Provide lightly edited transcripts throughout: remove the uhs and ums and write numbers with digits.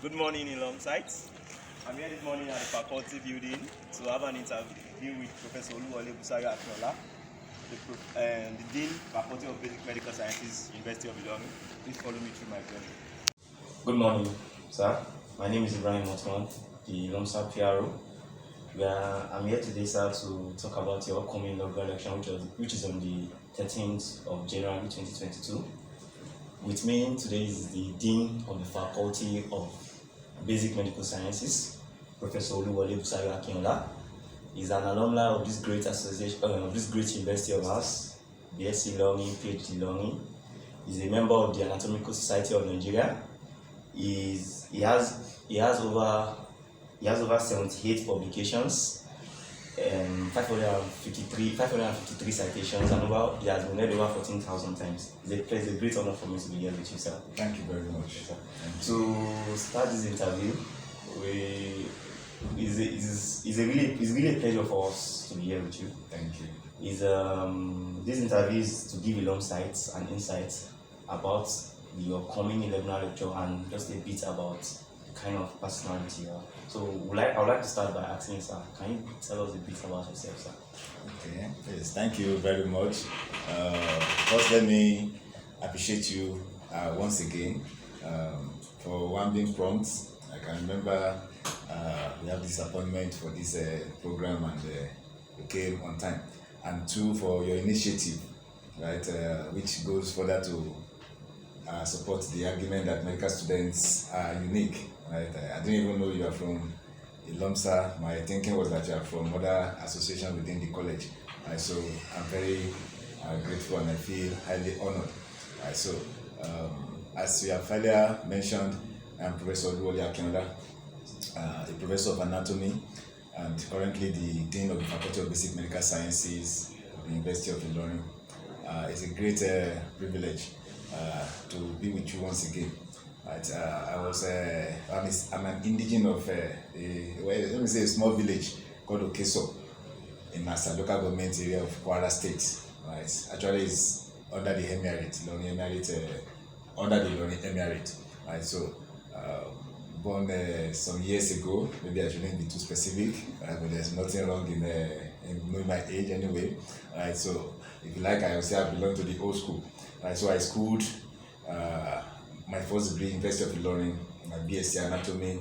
Good morning, Ilorin site. I'm here this morning at the faculty building to have an interview with Professor Oluwole Busayo Akinola, the Dean, Faculty of Basic Medical Sciences, University of Ilorin. Please follow me through my journey. Good morning, sir. My name is Ibrahim Otman, the Lomsa PRO. I'm here today, sir, to talk about your upcoming inaugural election, which is on the 13th of January 2022. With me today is the Dean of the Faculty of Basic Medical Sciences, Professor Oluwole Busayo Akinola. He's an alumni of this great association, of this great university of ours, BSc Learning, PhD Learning. He's a member of the Anatomical Society of Nigeria. He has over 78 publications, 553 citations, and he has been read over 14,000 times. It's a great honor for me to be here with you, sir. Thank you very much. Sir. To start this interview, it's really a pleasure for us to be here with you. Thank you. This interview is to give Ilorin sites and insights about your coming inaugural lecture and just a bit about the kind of personality you are. So I would like to start by asking, sir, can you tell us a bit about yourself, sir? Okay. Yes, thank you very much. First, let me appreciate you once again for one being prompt. I can remember we have this appointment for this program and you came on time. And two, for your initiative, right, which goes further to support the argument that medical students are unique. Right? I didn't even know you are from Ilomsa. My thinking was that you are from other associations within the college. So I'm very grateful and I feel highly honored. So as you have earlier mentioned, I'm Professor Oluwole Akinola, a professor of anatomy and currently the Dean of the Faculty of Basic Medical Sciences of the University of Ilorin. It's a great privilege to be with you once again. Right, I'm an indigene of let me say a small village called Okeso in Massa local government area of Kwara State. Right, actually it's under the Emirate, under the Ilorin Emirate. Right, so born some years ago. Maybe I shouldn't be too specific, but there's nothing wrong in knowing my age anyway. Right, so if you like, I will say I belong to the old school. Right, so I schooled my first degree, University of Ilorin, my BSc Anatomy,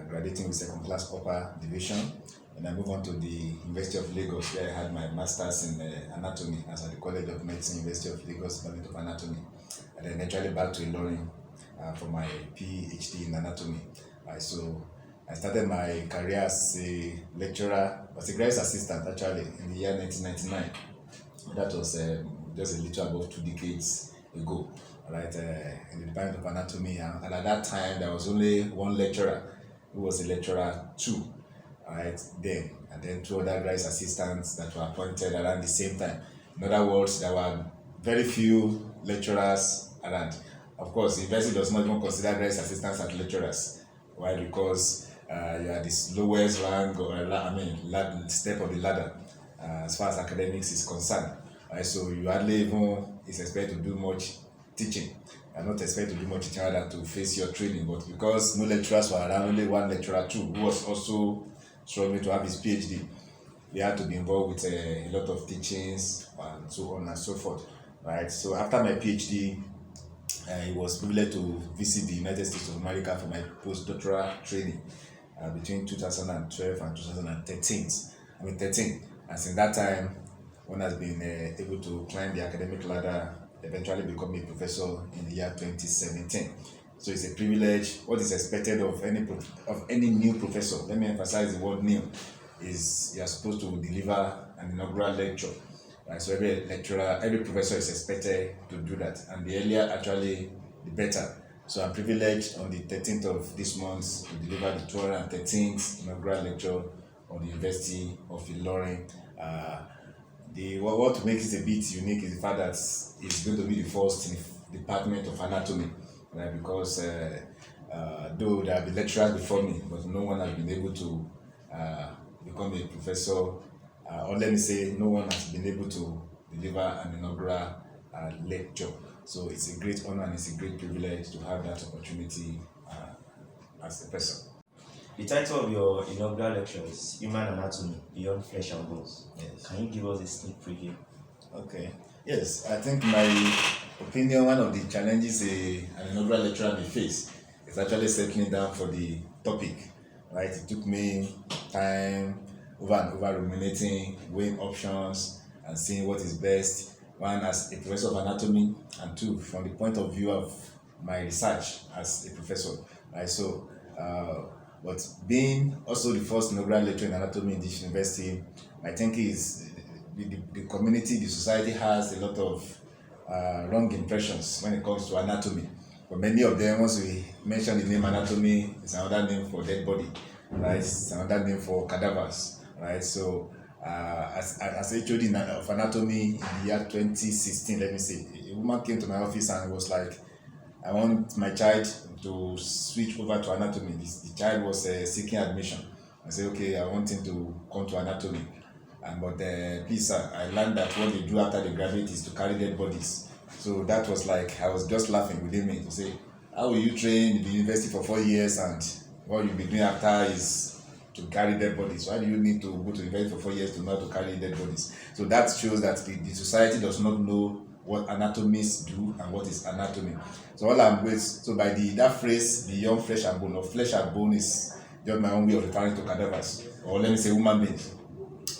graduating with second class upper division. And I moved on to the University of Lagos, where I had my master's in anatomy as at the College of Medicine, University of Lagos, Department of Anatomy. And then eventually back to Ilorin for my PhD in anatomy. So I started my career as a lecturer, as a graduate assistant actually, in the year 1999. That was just a little above 2 decades ago. Right, in the Department of Anatomy, and at that time there was only one lecturer who was a lecturer 2, right, then, and then 2 other graduate assistants that were appointed around the same time. In other words, there were very few lecturers around. Of course, the university does not even consider graduate assistants as lecturers. Why? Because you are the lowest rank or step of the ladder as far as academics is concerned. Right, so you hardly even is expected to do much teaching. I'm not expected to do much teaching other than to face your training, but because no lecturers were around, only one lecturer too, who was also struggling to have his PhD, we had to be involved with a lot of teachings and so on and so forth. Right. So after my PhD, I was privileged to visit the United States of America for my postdoctoral training between 2012 and 2013. And since that time, one has been able to climb the academic ladder, eventually become a professor in the year 2017. So it's a privilege. What is expected of any new professor, let me emphasize the word new, is you are supposed to deliver an inaugural lecture. Right? So every professor is expected to do that. And the earlier, actually, the better. So I'm privileged on the 13th of this month to deliver the 213th inaugural lecture on the University of Ilorin. What makes it a bit unique is the fact that it's going to be the first in the Department of Anatomy, right? Because though there have been lecturers before me, but no one has been able to become a professor, or let me say, no one has been able to deliver an inaugural lecture. So it's a great honor and it's a great privilege to have that opportunity as a person. The title of your inaugural lecture is Human Anatomy Beyond Flesh and Bones. Yes. Can you give us a sneak preview? Okay. Yes, I think my opinion, one of the challenges an inaugural lecturer may face is actually settling down for the topic. Right? It took me time over and over ruminating, weighing options, and seeing what is best. One, as a professor of anatomy, and two, from the point of view of my research as a professor. Right? So, but being also the first inaugural lecturer in anatomy in this university, I think is the community, the society has a lot of wrong impressions when it comes to anatomy. For many of them, once we mention the name anatomy, it's another name for dead body, right? It's another name for cadavers, right? So, as HOD of anatomy in the year 2016, let me say, a woman came to my office and was like, I want my child to switch over to anatomy. The child was seeking admission. I said, okay, I want him to come to anatomy. But please, sir, I learned that what they do after they graduate is to carry dead bodies. So that was like, I was just laughing within me to say, how will you train in the university for 4 years and what you'll be doing after is to carry dead bodies? Why do you need to go to university for 4 years to know how to carry dead bodies? So that shows that the society does not know what anatomists do and what is anatomy. So all I'm with, so by that phrase, beyond flesh and bone, or flesh and bone is just my own way of referring to cadavers, or let me say human beings.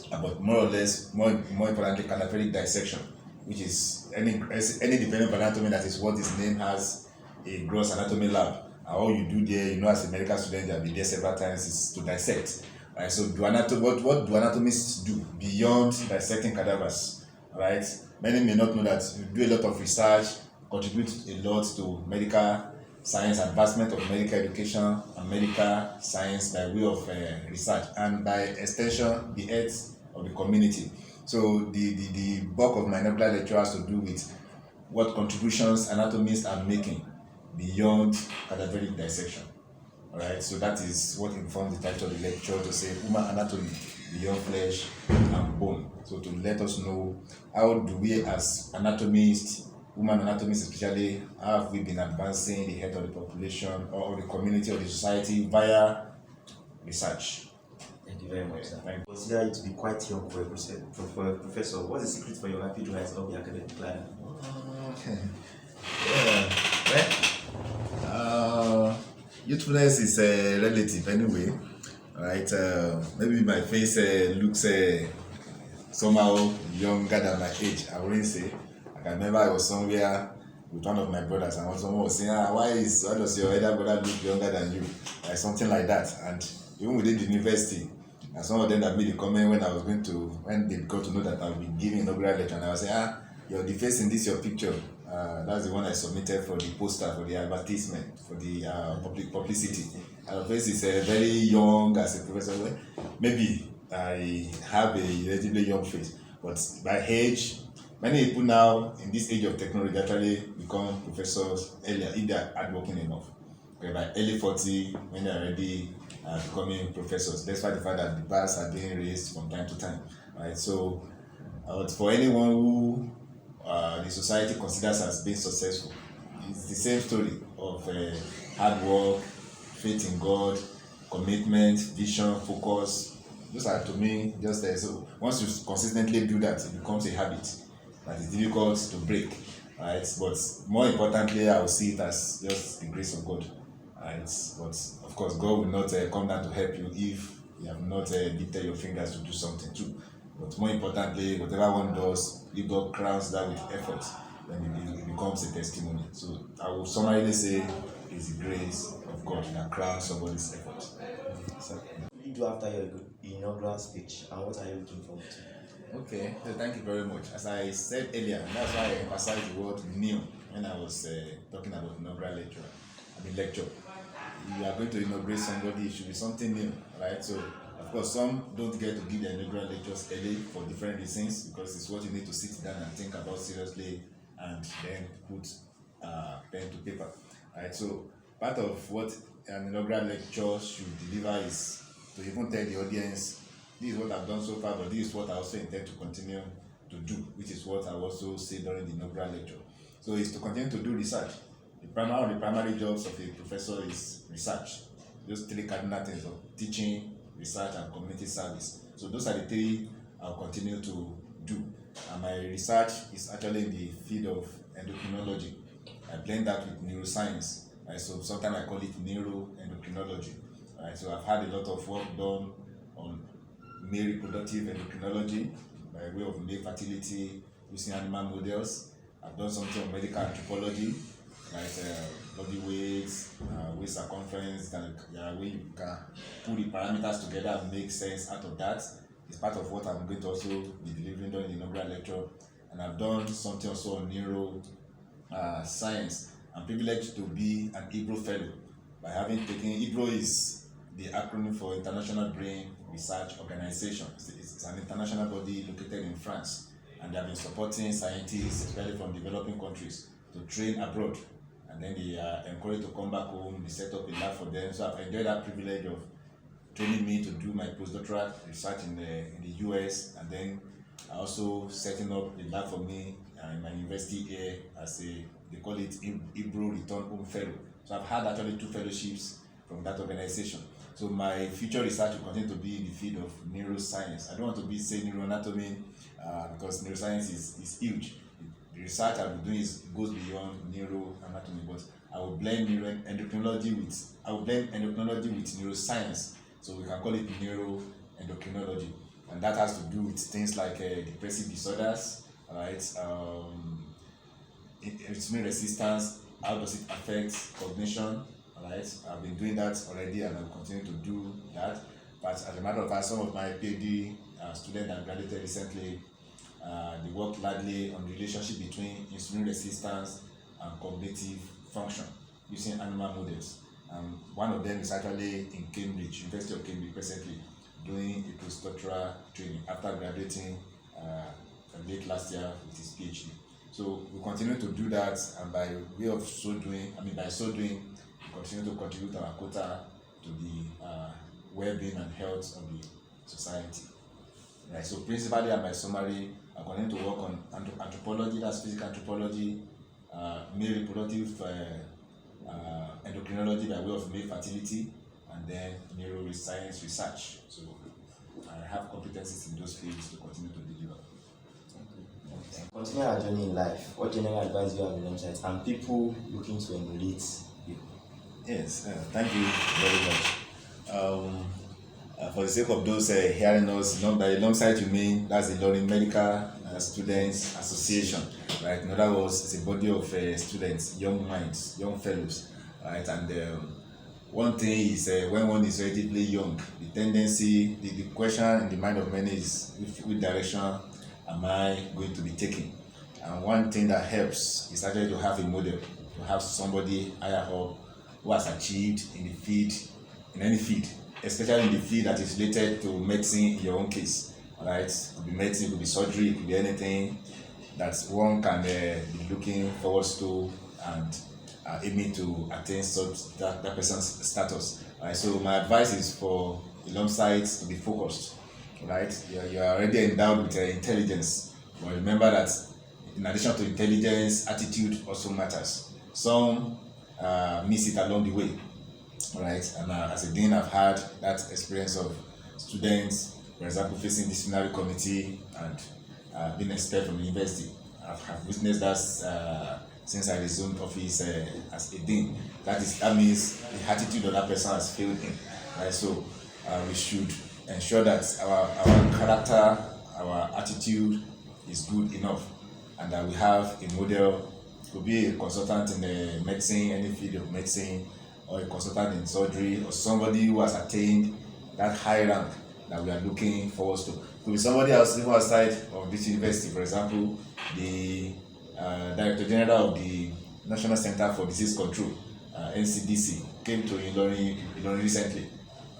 But more or less, more importantly, cadaveric dissection, which is any dependent anatomy, that is what this name has a gross anatomy lab. And all you do there, as a medical student, you'll be there several times, is to dissect. Right? So what do anatomists do beyond dissecting cadavers? Right? Many may not know that we do a lot of research, contribute a lot to medical science, advancement of medical education and medical science by way of research, and by extension, the health of the community. So the bulk of my inaugural lecture has to do with what contributions anatomists are making beyond cadaveric dissection. All right, so that is what informs the title of the lecture, to say human anatomy beyond flesh and bone. So to let us know, how do we as anatomists, human anatomists especially, how have we been advancing the health of the population or the community or the society via research. Thank you very much, sir. I consider you to be quite young for a professor. What's the secret for your rapid rise of the academic ladder? Okay. Youthfulness is relative anyway, right? Maybe my face looks somehow younger than my age. I wouldn't say. I can remember I was somewhere with one of my brothers, and someone was saying, why does your elder brother look younger than you? Like something like that. And even within the university, and some of them that made the comment when they got to know that I would be giving inaugural lecture, and I was saying, the face in this your picture. That's the one I submitted for the poster, for the advertisement, for the publicity. Our face is very young as a professor. Maybe I have a relatively young face, but by age, many people now in this age of technology actually become professors earlier if they are hardworking enough. Okay, by early 40, when they are already becoming professors, despite the fact that the bars are being raised from time to time. Right? So, for anyone who the society considers as being successful, it's the same story of hard work, faith in God, commitment, vision, focus. Those are, to me, just so once you consistently do that, it becomes a habit that is difficult to break, right? But more importantly, I will see it as just the grace of God, right? But of course, God will not come down to help you if you have not lifted your fingers to do something too. But more importantly, whatever one does, if God crowns that with effort, then it becomes a testimony. So I will summarily say it's the grace of God that crowns somebody's effort. So, what will you do after your inaugural speech, and what are you looking forward to? Okay, so thank you very much. As I said earlier, that's why I emphasized the word new when I was talking about inaugural lecture. You are going to inaugurate somebody, it should be something new, right? So, of course, some don't get to give their inaugural lectures early for different reasons, because it's what you need to sit down and think about seriously and then put pen to paper, right? So, part of what an inaugural lecture should deliver is to even tell the audience, this is what I've done so far, but this is what I also intend to continue to do, which is what I also say during the inaugural lecture. So it's to continue to do research. One of the primary jobs of a professor is research. those three cardinal things of teaching, research, and community service. So those are the three I'll continue to do. And my research is actually in the field of endocrinology. I blend that with neuroscience. Right? So sometimes I call it neuroendocrinology. Right? So I've had a lot of work done on male reproductive endocrinology by way of male fertility using animal models. I've done something on medical anthropology, like body weights, waist circumference, where you can put the parameters together and make sense out of that. It's part of what I'm going to also be delivering during the inaugural lecture. And I've done something also on neuro science. I'm privileged to be an IBRO fellow by having taken IBRO is the acronym for International Brain Research Organization. It's an international body located in France, and they have been supporting scientists, especially from developing countries, to train abroad. And then they are encouraged to come back home. They set up a lab for them. So I've enjoyed that privilege of training me to do my postdoctoral research in the US, and then also setting up a lab for me in my university here as they call it IBRO Return Home Fellow. So I've had actually 2 fellowships from that organization. So my future research will continue to be in the field of neuroscience. I don't want to say neuroanatomy because neuroscience is huge. The research I'll be doing goes beyond neuroanatomy, but I will blend endocrinology with neuroscience. So we can call it neuroendocrinology, and that has to do with things like depressive disorders, right? Insulin resistance, how does it affect cognition, right? I've been doing that already, and I'll continue to do that. But as a matter of fact, some of my PhD students that graduated recently, they work largely on the relationship between insulin resistance and cognitive function using animal models. One of them is actually in Cambridge, University of Cambridge presently, doing a postdoctoral training after graduating late last year with his PhD. So we continue to do that, and by way of so doing, we continue to contribute our quota to the well-being and health of the society. Right. So principally, at my summary, I continue to work on anthropology, that's physical anthropology, male reproductive endocrinology by way of male fertility, and then neuroscience research. So I have competencies in those fields to continue to deliver. Continue our journey in life. What general advice do you have in websites and people looking to emulate you? Yes, thank you very much. For the sake of those hearing us, by the alongside you mean that's the Ilorin Medical Students Association, right? In other words, it's a body of students, young minds, young fellows, right? And one thing is when one is relatively young, the tendency, the question in the mind of many is which direction am I going to be taking? And one thing that helps is actually to have a model, to have somebody higher up who has achieved in the field, in any field, especially in the field that is related to medicine in your own case. Right? It could be medicine, it could be surgery, it could be anything that one can be looking forward to and aiming to attain such that person's status. Right? So my advice is for alum sites to be focused. Right? You are already endowed with intelligence, but remember that in addition to intelligence, attitude also matters. Some miss it along the way. Right? And as a dean, I've had that experience of students, for example, facing disciplinary committee and being expelled from the university. I've witnessed that since I resumed office as a dean. That means the attitude of that person has failed him. Right? So we should ensure that our character, our attitude is good enough, and that we have a model. Could be a consultant in medicine, any field of medicine, or a consultant in surgery, or somebody who has attained that high rank that we are looking forward to. Could be somebody else even outside of this university. For example, the Director General of the National Center for Disease Control, NCDC, came to Ilorin recently.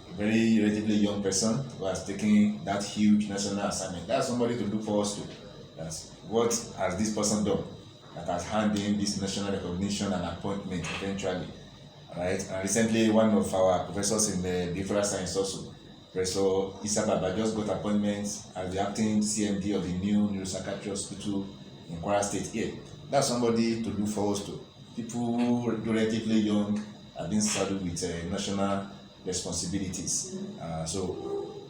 A very relatively young person who has taken that huge national assignment. That's somebody to look forward to. That's what has this person done that has handed in this national recognition and appointment eventually. Right? And recently, one of our professors in the behavioral science also, Professor Isababa, just got appointment as the acting CMD of the new neuropsychiatry hospital in Kwara State here. That's somebody to look forward to. People who are relatively young have been saddled with national responsibilities. So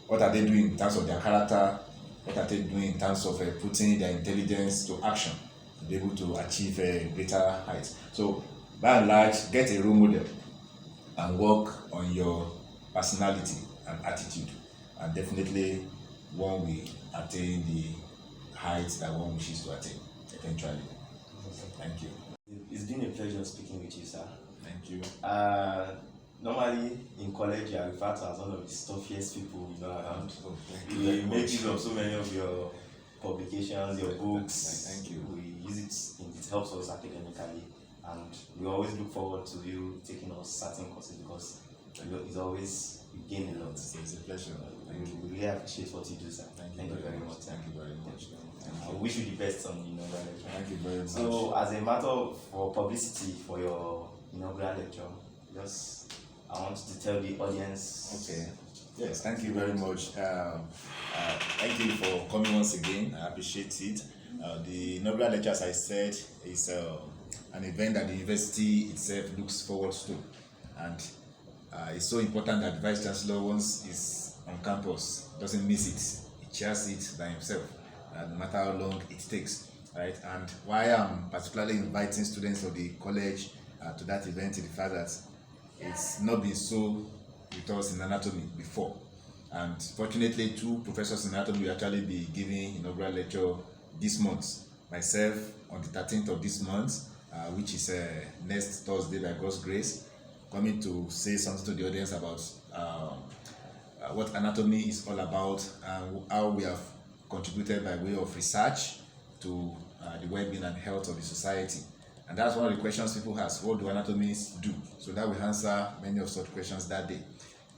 what are they doing in terms of their character? What are they doing in terms of putting their intelligence to action to be able to achieve a greater height? So by and large, get a role model and work on your personality and attitude, and definitely one will attain the heights that one wishes to attain eventually. Thank you. It's been a pleasure speaking with you, sir. Thank you. Normally in college, you are referred to as one of the stuffiest people around. Oh, thank you We very make much. use of so many of your publications, your books. Thank you. We use it helps us academically, and we always look forward to you taking us certain courses because it's always you gain a lot. It's a pleasure. Thank you. We really appreciate what you do, sir. Thank you very much. Thank you very much. I wish you the best on the inaugural lecture. Thank you very much. So, as a matter for publicity for your inaugural lecture, I want you to tell the audience. Okay. Yes, thank you very much. Thank you for coming once again. I appreciate it. The inaugural lecture, as I said, is an event that the university itself looks forward to, and it's so important that the Vice Chancellor, once is on campus, doesn't miss it. He chairs it by himself, no matter how long it takes. Right? And why I'm particularly inviting students of the college to that event is the fact that it's not been so with us in anatomy before. And fortunately, 2 professors in anatomy will actually be giving inaugural lecture this month. Myself on the 13th of this month, which is next Thursday by God's grace, coming to say something to the audience about what anatomy is all about and how we have contributed by way of research to the well-being and health of the society. And that's one of the questions people ask: what do anatomists do? So that will answer many of such questions that day.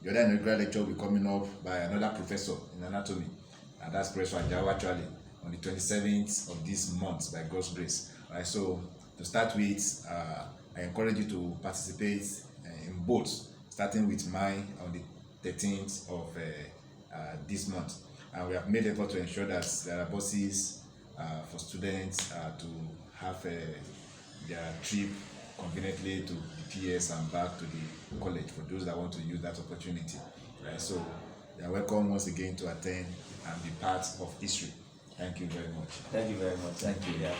The other inaugural lecture will be coming up by another professor in anatomy, and that's Professor Ajao actually, on the 27th of this month by God's grace. All right, so to start with, I encourage you to participate in both, starting with mine on the 13th of this month. And we have made effort to ensure that there are buses for students to have their trip conveniently to the PS and back to the college for those that want to use that opportunity. Right? So they are welcome once again to attend and be part of history. Thank you very much. Thank you very much. Thank you. Yeah.